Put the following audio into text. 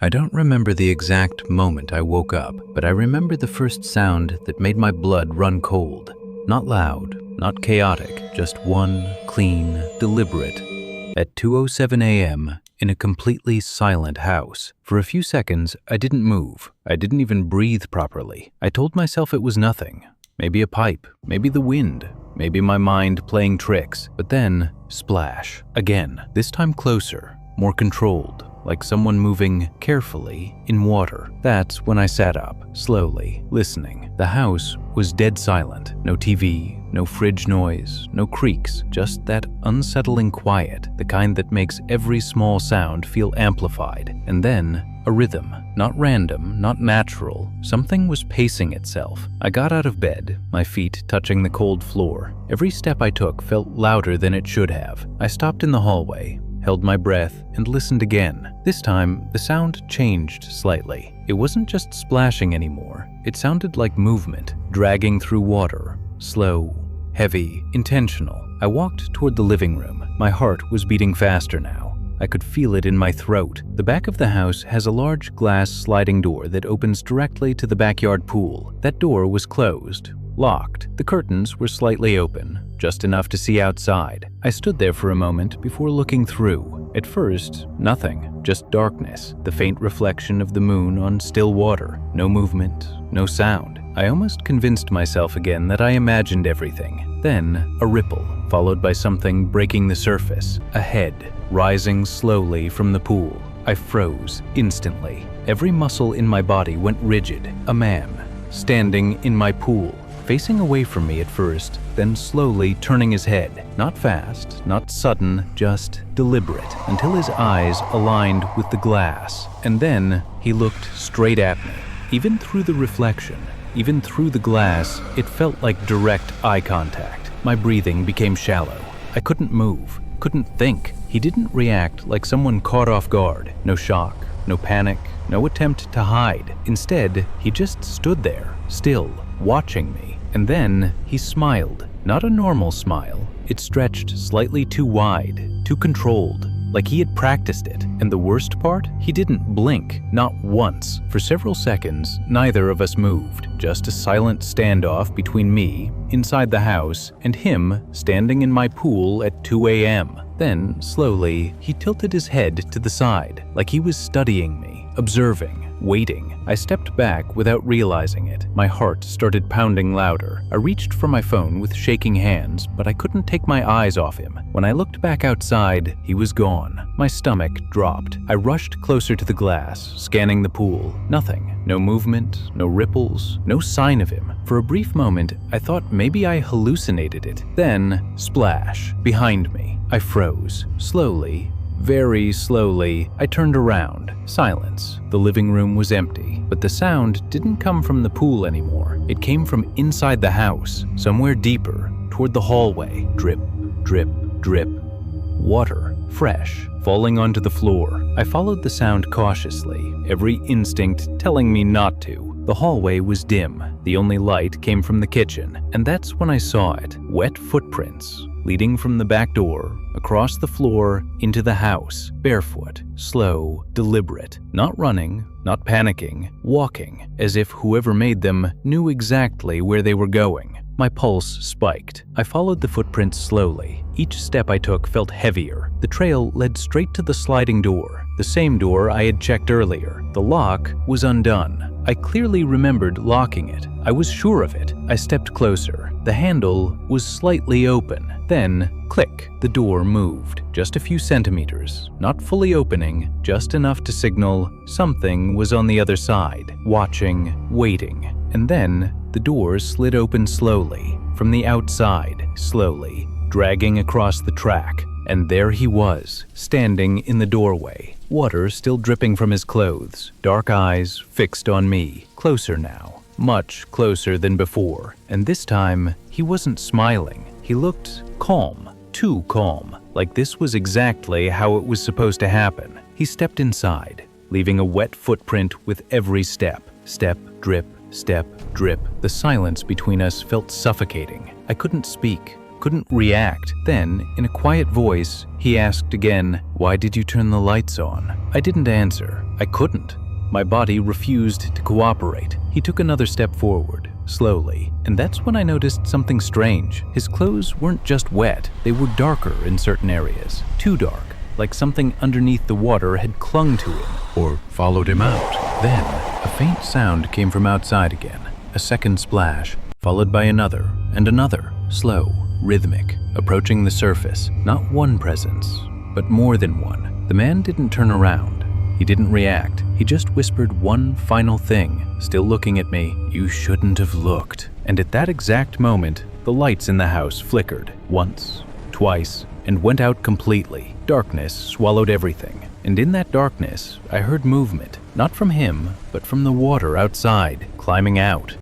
I don't remember the exact moment I woke up, but I remember the first sound that made my blood run cold. Not loud, not chaotic, just one, clean, deliberate. At 2:07 a.m., in a completely silent house. For a few seconds, I didn't move. I didn't even breathe properly. I told myself it was nothing. Maybe a pipe, maybe the wind, maybe my mind playing tricks. But then, splash. Again, this time closer, more controlled. Like someone moving carefully in water. That's when I sat up, slowly, listening. The house was dead silent. No TV, no fridge noise, no creaks, just that unsettling quiet, the kind that makes every small sound feel amplified. And then, a rhythm. Not random, not natural. Something was pacing itself. I got out of bed, my feet touching the cold floor. Every step I took felt louder than it should have. I stopped in the hallway, held my breath, and listened again. This time, the sound changed slightly. It wasn't just splashing anymore. It sounded like movement, dragging through water. Slow, heavy, intentional. I walked toward the living room. My heart was beating faster now. I could feel it in my throat. The back of the house has a large glass sliding door that opens directly to the backyard pool. That door was closed, locked. The curtains were slightly open, just enough to see outside. I stood there for a moment before looking through. At first, nothing, just darkness, the faint reflection of the moon on still water. No movement, no sound. I almost convinced myself again that I imagined everything. Then, a ripple, followed by something breaking the surface. A head, rising slowly from the pool. I froze instantly. Every muscle in my body went rigid. A man, standing in my pool, facing away from me at first, then slowly turning his head. Not fast, not sudden, just deliberate, until his eyes aligned with the glass. And then he looked straight at me. Even through the reflection, even through the glass, it felt like direct eye contact. My breathing became shallow. I couldn't move, couldn't think. He didn't react like someone caught off guard. No shock, no panic, no attempt to hide. Instead, he just stood there, still, watching me. And then he smiled. Not a normal smile. It stretched slightly too wide, too controlled, like he had practiced it. And the worst part? He didn't blink, not once. For several seconds, neither of us moved. Just a silent standoff between me, inside the house, and him standing in my pool at 2 a.m. Then, slowly, he tilted his head to the side, like he was studying me, observing, waiting. I stepped back without realizing it. My heart started pounding louder. I reached for my phone with shaking hands, but I couldn't take my eyes off him. When I looked back outside, he was gone. My stomach dropped. I rushed closer to the glass, scanning the pool. Nothing. No movement, no ripples, no sign of him. For a brief moment, I thought maybe I hallucinated it. Then, splash, behind me. I froze. Slowly, very slowly, I turned around. Silence. The living room was empty, but the sound didn't come from the pool anymore. It came from inside the house, somewhere deeper, toward the hallway. Drip, drip, drip. Water, fresh, falling onto the floor. I followed the sound cautiously, every instinct telling me not to. The hallway was dim. The only light came from the kitchen, and that's when I saw it. Wet footprints, leading from the back door, across the floor, into the house, barefoot, slow, deliberate, not running, not panicking, walking, as if whoever made them knew exactly where they were going. My pulse spiked. I followed the footprints slowly. Each step I took felt heavier. The trail led straight to the sliding door, the same door I had checked earlier. The lock was undone. I clearly remembered locking it. I was sure of it. I stepped closer. The handle was slightly open. Then, click, the door moved. Just a few centimeters, not fully opening, just enough to signal something was on the other side, watching, waiting. And then, the door slid open slowly, from the outside, slowly, dragging across the track. And there he was, standing in the doorway, water still dripping from his clothes, dark eyes fixed on me, closer now, much closer than before. And this time, he wasn't smiling. He looked calm, too calm, like this was exactly how it was supposed to happen. He stepped inside, leaving a wet footprint with every step. Step, drip, step, drip. The silence between us felt suffocating. I couldn't speak, couldn't react. Then, in a quiet voice, he asked again, "Why did you turn the lights on?" I didn't answer. I couldn't. My body refused to cooperate. He took another step forward, slowly, and that's when I noticed something strange. His clothes weren't just wet, they were darker in certain areas. Too dark, like something underneath the water had clung to him or followed him out. Then, a faint sound came from outside again. A second splash, followed by another and another, slow, rhythmic, approaching the surface. Not one presence, but more than one. The man didn't turn around. He didn't react. He just whispered one final thing, still looking at me. "You shouldn't have looked." And at that exact moment, the lights in the house flickered once, twice, and went out completely. Darkness swallowed everything. And in that darkness, I heard movement, not from him, but from the water outside, climbing out.